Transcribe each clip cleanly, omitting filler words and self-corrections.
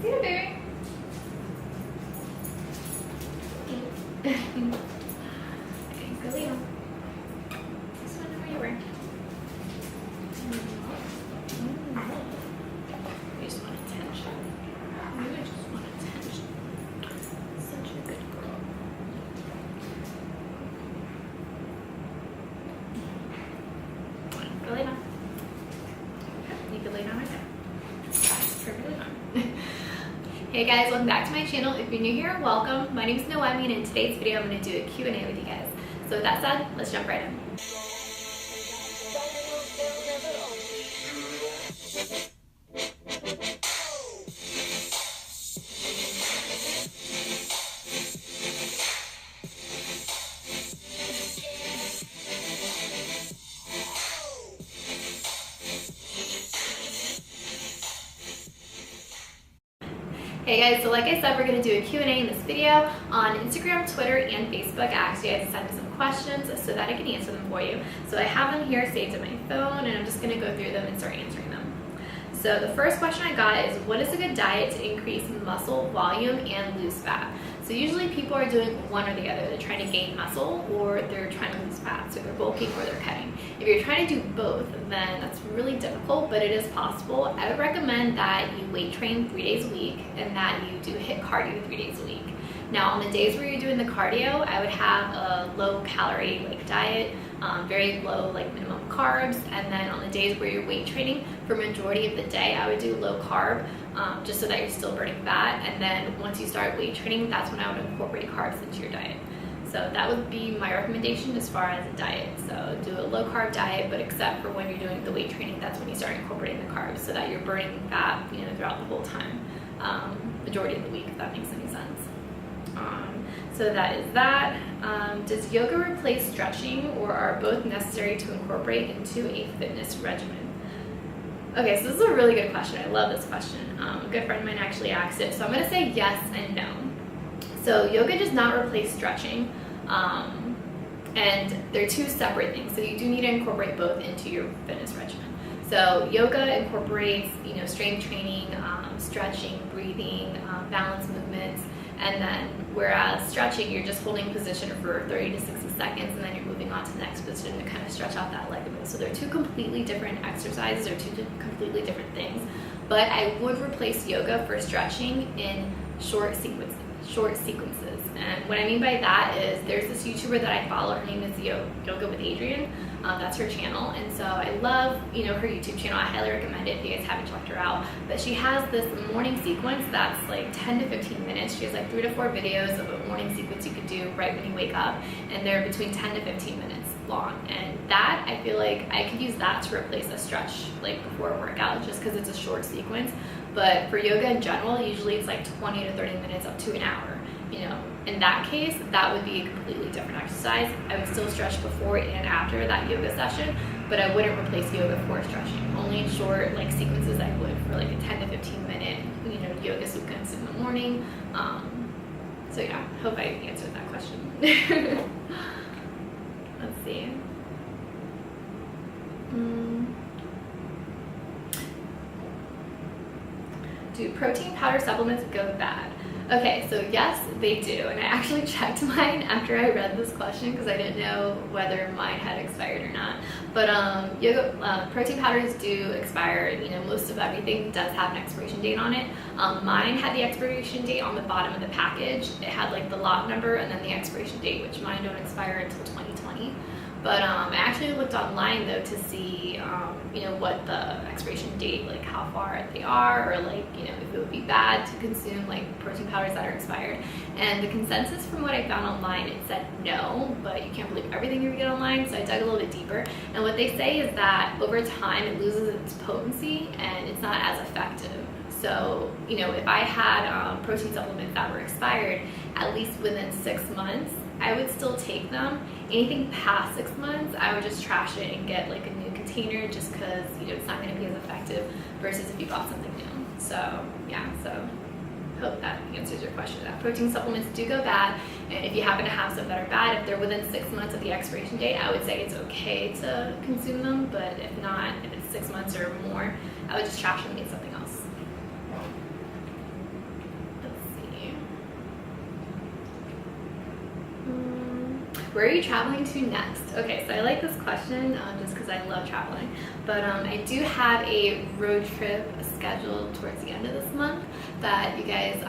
See you, baby. Okay, go lay down. Just whenever you're ready. You just want attention. You just want attention. Such a good girl. Go lay down. You can lay down right there. That's perfectly fine. Hey guys, welcome back to my channel. If you're new here, welcome. My name is Nohemy, and in today's video, I'm going to do a Q&A with you guys. So with that said, let's jump right in. Hey guys, so like I said, we're going to do a Q&A in this video on Instagram, Twitter, and Facebook. I asked you guys to send me some questions so that I can answer them for you. So I have them here saved on my phone, and I'm just going to go through them and start answering them. So the first question I got is, what is a good diet to increase muscle volume and lose fat? So usually people are doing one or the other. They're trying to gain muscle, or they're trying to lose fat. So they're bulking or they're cutting. If you're trying to do both, then that's really difficult, but it is possible. I would recommend that you weight train 3 days a week and that you do HIIT cardio 3 days a week. Now on the days where you're doing the cardio, I would have a low calorie diet, very low minimum carbs, and then on the days where you're weight training, for majority of the day, I would do low carb, just so that you're still burning fat. And then once you start weight training, that's when I would incorporate carbs into your diet. So that would be my recommendation as far as a diet. So do a low carb diet, but except for when you're doing the weight training, that's when you start incorporating the carbs so that you're burning fat, throughout the whole time, majority of the week, if that makes any sense. So that is that. Does yoga replace stretching, or are both necessary to incorporate into a fitness regimen? Okay, so this is a really good question. I love this question. A good friend of mine actually asked it. So I'm going to say yes and no. So yoga does not replace stretching, and they're two separate things. So you do need to incorporate both into your fitness regimen. So yoga incorporates, strength training, stretching, breathing, balance movements, and then whereas stretching, you're just holding position for 30 to 60 seconds, and then you're moving on to the next position to kind of stretch out that ligament. So they're two completely different exercises, or two completely different things. But I would replace yoga for stretching in short sequences. And what I mean by that is, there's this YouTuber that I follow. Her name is Yoga with Adrian. That's her channel, and so I love her YouTube channel. I highly recommend it if you guys haven't checked her out. But she has this morning sequence that's 10 to 15 minutes. She has 3 to 4 videos of a morning sequence you could do right when you wake up, and they're between 10 to 15 minutes long. And that, I feel like I could use that to replace a stretch before a workout, just because it's a short sequence. But for yoga in general, usually it's 20 to 30 minutes up to an hour. In that case, that would be a completely different exercise. I would still stretch before and after that yoga session, but I wouldn't replace yoga for stretching. Only in short sequences I would, for a 10 to 15 minute yoga sequence in the morning. So yeah, hope I answered that question. Let's see. Do protein powder supplements go bad? Okay, so yes, they do, and I actually checked mine after I read this question because I didn't know whether mine had expired or not. But protein powders do expire. Most of everything does have an expiration date on it. Mine had the expiration date on the bottom of the package. It had the lot number and then the expiration date, which mine don't expire until 2020. But I actually looked online though to see, what the expiration date, how far they are, or if it would be bad to consume protein powders that are expired. And the consensus from what I found online, it said no, but you can't believe everything you get online. So I dug a little bit deeper, and what they say is that over time it loses its potency and it's not as effective. So, if I had protein supplements that were expired, at least within 6 months, I would still take them. Anything past 6 months, I would just trash it and get a new container, just because it's not going to be as effective versus if you bought something new. So yeah, so hope that answers your question. That protein supplements do go bad, and if you happen to have some that are bad, if they're within 6 months of the expiration date, I would say it's okay to consume them, but if not, if it's 6 months or more, I would just trash them and get something else. Where are you traveling to next? Okay, so I like this question just because I love traveling. But I do have a road trip scheduled towards the end of this month that you guys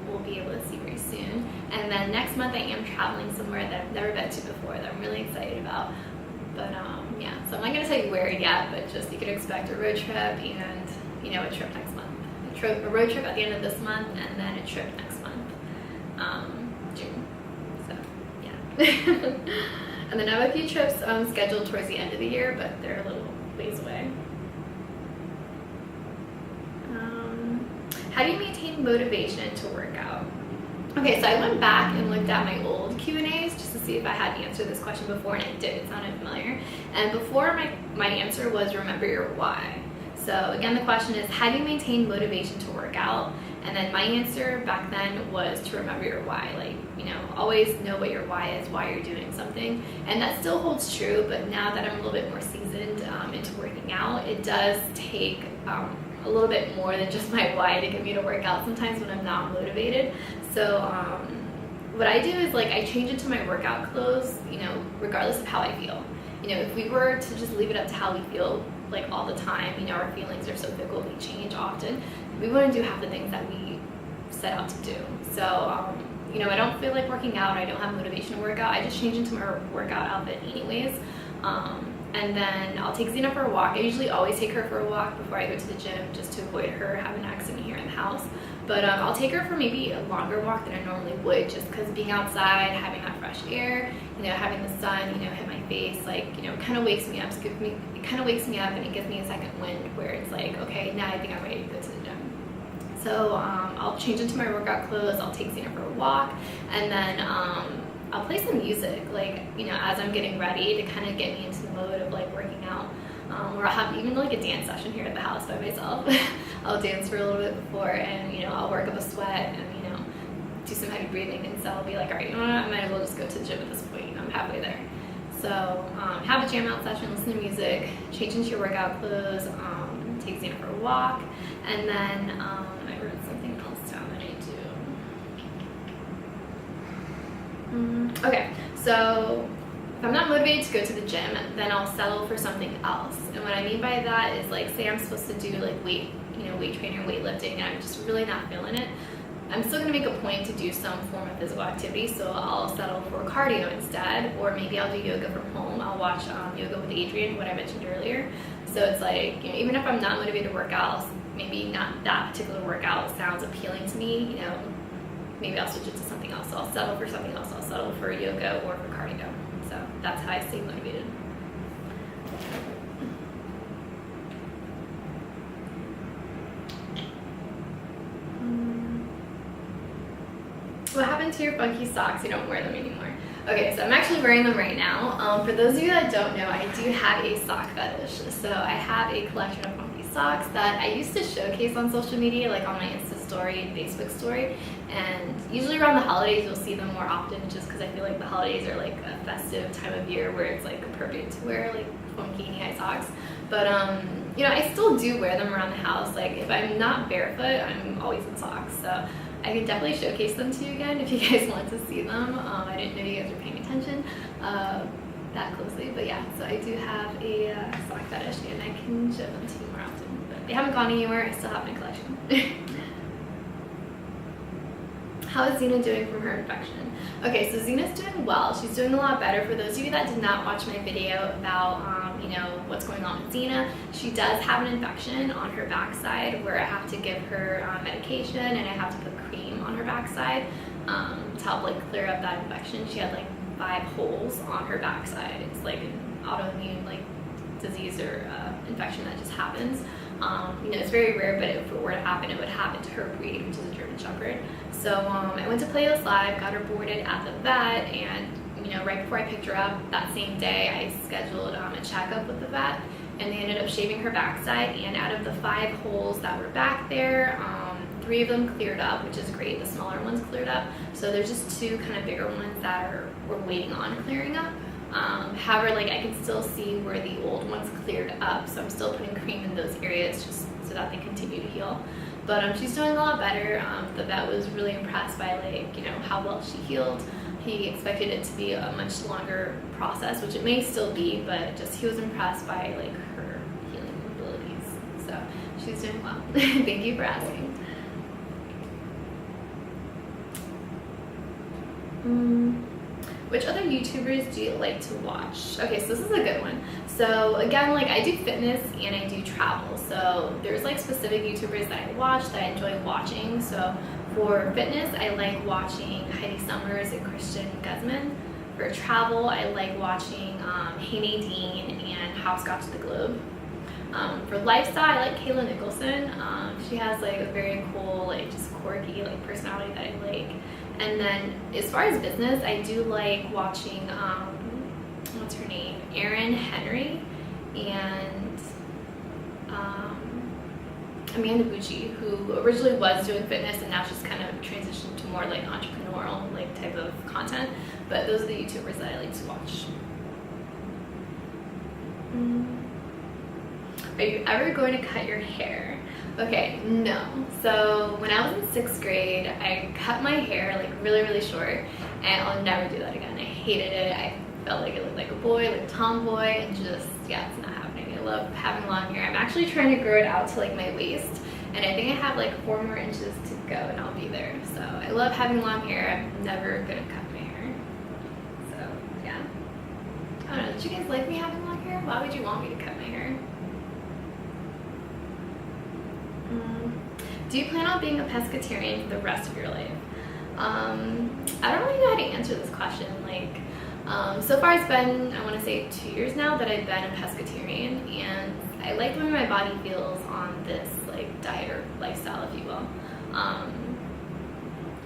will be able to see very soon. And then next month I am traveling somewhere that I've never been to before that I'm really excited about. But yeah, so I'm not gonna tell you where yet, but just you could expect a road trip and a trip next month. A road trip at the end of this month and then a trip next month, June. So yeah. And then I have a few trips scheduled towards the end of the year, but they're a little ways away. How do you maintain motivation to work out? Okay, so I went back and looked at my old Q&As just to see if I had answered this question before, and I did. It sounded familiar. And before, my answer was remember your why. So again, the question is, how do you maintain motivation to work out? And then my answer back then was to remember your why. Like, always know what your why is, why you're doing something. And that still holds true, but now that I'm a little bit more seasoned into working out, it does take a little bit more than just my why to get me to work out sometimes when I'm not motivated. So what I do is I change into my workout clothes, regardless of how I feel. If we were to just leave it up to how we feel all the time, our feelings are so fickle, they change often, we wouldn't do half the things that we set out to do. So I don't feel like working out, I don't have motivation to work out, I just change into my workout outfit anyways. And then I'll take Xena for a walk. I usually always take her for a walk before I go to the gym just to avoid her having an accident here in the house. But I'll take her for maybe a longer walk than I normally would, just because being outside, having that fresh air, having the sun, hit my face, kind of wakes me up. It kind of wakes me up and it gives me a second wind where it's okay, now I think I'm ready to go to the gym. So I'll change into my workout clothes, I'll take Xena for a walk, and then I'll play some music, as I'm getting ready to kind of get me into the mode of working out. Or I'll have even a dance session here at the house by myself. I'll dance for a little bit before, and I'll work up a sweat and do some heavy breathing. And so I'll be like, all right, you know what? I might as well just go to the gym at this point. I'm halfway there. So have a jam out session, listen to music, change into your workout clothes, take Xena for a walk, and then I wrote something else down that I do. Okay, so if I'm not motivated to go to the gym, then I'll settle for something else. And what I mean by that is say I'm supposed to do weight training or weightlifting, and I'm just really not feeling it. I'm still gonna make a point to do some form of physical activity, so I'll settle for cardio instead, or maybe I'll do yoga from home. I'll watch Yoga with Adrian, what I mentioned earlier. So it's even if I'm not motivated to work out, maybe not that particular workout sounds appealing to me, maybe I'll switch it to something else. So I'll settle for something else. I'll settle for yoga or for cardio. So that's how I stay motivated. What happened to your funky socks? You don't wear them anymore. Okay, so I'm actually wearing them right now. For those of you that don't know, I do have a sock fetish. So I have a collection of funky socks that I used to showcase on social media, on my Insta story and Facebook story. And usually around the holidays, you'll see them more often, just because I feel like the holidays are a festive time of year where it's appropriate to wear funky knee-high socks. But I still do wear them around the house. If I'm not barefoot, I'm always in socks. So I can definitely showcase them to you again if you guys want to see them. I didn't know you guys were paying attention that closely, but yeah, so I do have a sock fetish and I can show them to you more often. But they haven't gone anywhere, I still have my collection. How is Xena doing from her infection? Okay, so Xena's doing well. She's doing a lot better. For those of you that did not watch my video about what's going on with Xena, she does have an infection on her backside where I have to give her medication and I have to put cream on her backside to help clear up that infection. She had 5 holes on her backside. It's an autoimmune disease or infection that just happens. It's very rare, but if it were to happen, it would happen to her breed, which is a German Shepherd. So I went to Playlist Live, got her boarded at the vet, and right before I picked her up that same day, I scheduled a checkup with the vet, and they ended up shaving her backside. And out of the 5 holes that were back there, 3 of them cleared up, which is great. The smaller ones cleared up. So there's just 2 kind of bigger ones that we're waiting on clearing up. However, like I can still see where the old ones cleared up, so I'm still putting cream in those areas just so that they continue to heal. But she's doing a lot better. The vet was really impressed by like, you know, how well she healed. He expected it to be a much longer process, which it may still be, but just he was impressed by like her healing abilities. So she's doing well. Thank you for asking. Which other YouTubers do you like to watch? Okay, so this is a good one. So again, like I do fitness and I do travel. So there's like specific YouTubers that I watch that I enjoy watching. So for fitness, I like watching Heidi Summers and Christian Guzman. For travel, I like watching Hey Nadine and How Scott to the Globe. For lifestyle, I like Kayla Nicholson. She has like a very cool, like just quirky like personality that I like. And then as far as business, I do like watching, what's her name? Erin Henry and Amanda Bucci, who originally was doing fitness and now she's kind of transitioned to more like entrepreneurial like type of content. But those are the YouTubers that I like to watch. Are you ever going to cut your hair? Okay, no. So when I was in 6th grade, I cut my hair like really short, and I'll never do that again. I hated it. I felt like it looked like a boy, like a tomboy, and just, yeah, it's not happening. I love having long hair. I'm actually trying to grow it out to like my waist, and I think I have like 4 more inches to go and I'll be there. So I love having long hair. I'm never gonna cut my hair. So yeah. I don't know, did you guys like me having long hair? Why would you want me to cut my hair? Do you plan on being a pescetarian for the rest of your life? I don't really know how to answer this question. Like, so far it's been, I want to say 2 years now that I've been a pescetarian, and I like the way my body feels on this like diet or lifestyle, if you will.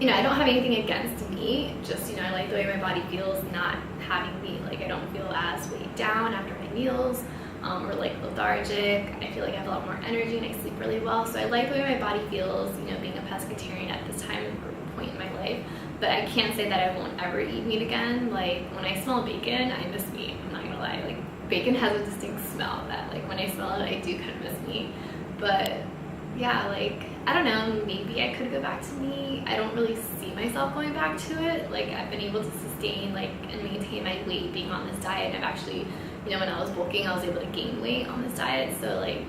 You know, I don't have anything against meat, just, you know, I like the way my body feels not having meat. Like, I don't feel as weighed down after my meals. Or like lethargic. I feel like I have a lot more energy and I sleep really well. So I like the way my body feels, you know, being a pescetarian at this time or point in my life. But I can't say that I won't ever eat meat again. Like when I smell bacon, I miss meat. I'm not gonna lie. Like bacon has a distinct smell that like when I smell it, I do kind of miss meat. But yeah, like I don't know, maybe I could go back to meat. I don't really see myself going back to it. Like I've been able to sustain like and maintain my weight being on this diet. I've actually, you know, when I was bulking, I was able to gain weight on this diet. So like,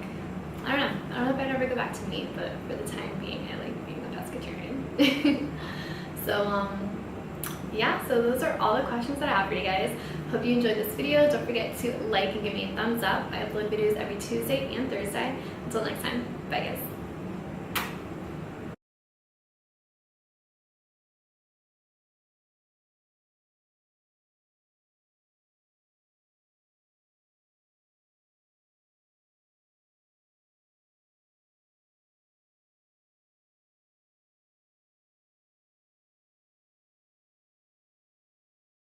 I don't know if I'd ever go back to meat, but for the time being, I like being a pescatarian. So yeah, so those are all the questions that I have for you guys. Hope you enjoyed this video. Don't forget to like and give me a thumbs up. I upload videos every Tuesday and Thursday. Until next time, bye guys.